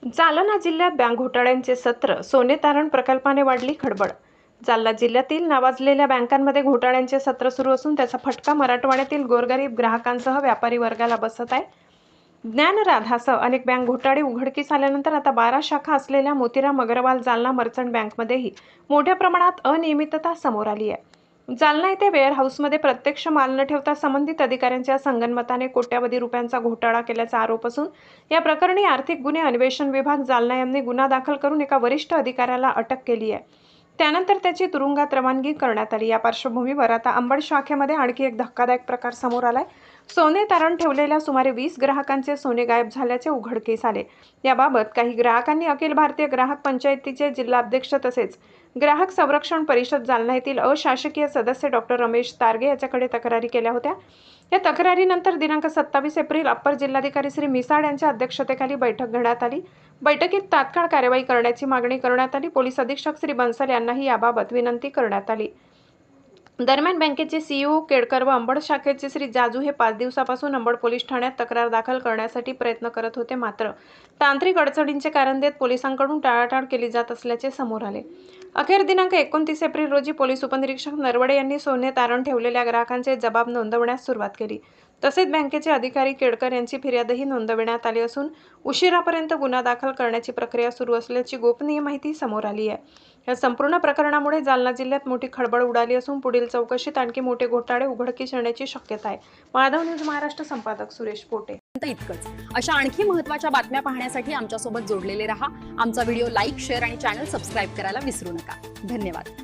जालना जिल्ह्यात बँक घोटाळ्यांचे सत्र, सोने तारण प्रकल्पाने वाढली खळबळ। जालना जिल्ह्यातील नावाजलेल्या बँकांमध्ये घोटाळ्यांचे सत्र सुरू असून त्याचा फटका मराठवाड्यातील गोरगरीब ग्राहकांसह व्यापारी वर्गाला बसत आहे। ज्ञानराधासह अनेक बँक घोटाळे उघडकीस आल्यानंतर आता 12 शाखा असलेल्या मोतीराम अग्रवाल जालना मर्चंट बँकमध्येही मोठ्या प्रमाणात अनियमितता समोर आली आहे। जालना येथे वेअरहाऊसमध्ये प्रत्यक्ष माल न ठेवता संबंधित अधिकाऱ्यांच्या संगनमताने कोट्यावधी रुपयांचा घोटाळा केल्याचा आरोप असून या प्रकरणी आर्थिक गुन्हे अन्वेषण विभाग जालना यांनी गुन्हा दाखल करून एका वरिष्ठ अधिकाऱ्याला अटक केली आहे। त्यानंतर त्याची तुरुंगात रवानगी करण्यात आली। या पार्श्वभूमीवर आता अंबड शाखेमध्ये आणखी एक धक्कादायक प्रकार समोर आलाय। सोने तारण ठेवलेल्या सुमारे 20 ग्राहकांचे सोने गायब झाल्याचे उघडकीस आले। याबाबत काही ग्राहकांनी अखिल भारतीय ग्राहक पंचायतीचे जिल्हाध्यक्ष तसेच ग्राहक संरक्षण परिषद जालना येथील अशासकीय सदस्य डॉक्टर रमेश तारगे याच्याकडे तक्रारी केल्या होत्या। या तक्रारीनंतर दिनांक 27 एप्रिल अप्पर जिल्हाधिकारी श्री मिसाळ यांच्या अध्यक्षतेखाली बैठक घेण्यात आली। बैठकीत तात्काळ कार्यवाही करण्याची मागणी करण्यात आली। पोलीस अधीक्षक श्री बन्सल यांनाही याबाबत विनंती करण्यात आली। दरम्यान बँकेचे सीईओ केडकर व अंबड शाखेचे श्री जाजू हे 5 दिवसापासून अंबड पोलीस ठाण्यात तक्रार दाखल करण्यासाठी प्रयत्न करत होते, मात्र तांत्रिक अडचणींचे कारण देत पोलिसांकडून टाळाटाळ केली जात असल्याचे समोर आले। अखेर दिनांक 29 एप्रिल रोजी पोलीस उपनिरीक्षक नरवडे यांनी सोने तारण ठेवलेल्या ग्राहकांचे जबाब नोंदवण्यास सुरुवात केली। तसेच बँकेचे अधिकारी केडकर यांची फिर्यादही नोंदविण्यात आली असून उशिरापर्यंत गुन्हा दाखल करण्याची प्रक्रिया सुरू असल्याची गोपनीय माहिती समोर आली आहे। या संपूर्ण प्रकरणामुळे जालना जिल्ह्यात मोठी खळबळ उडाली असून पुढील चौकशीत आणखी मोठे घोटाळे उघडकीस येण्याची शक्यता आहे। माधव न्यूज महाराष्ट्र संपादक सुरेश पोटे। इतकंच अशा आणखी महत्त्वाच्या बातम्या पाहण्यासाठी आमच्यासोबत जोडलेले रहा। आमचा व्हिडिओ लाईक, शेअर आणि चॅनल सबस्क्राईब करायला विसरू नका। धन्यवाद।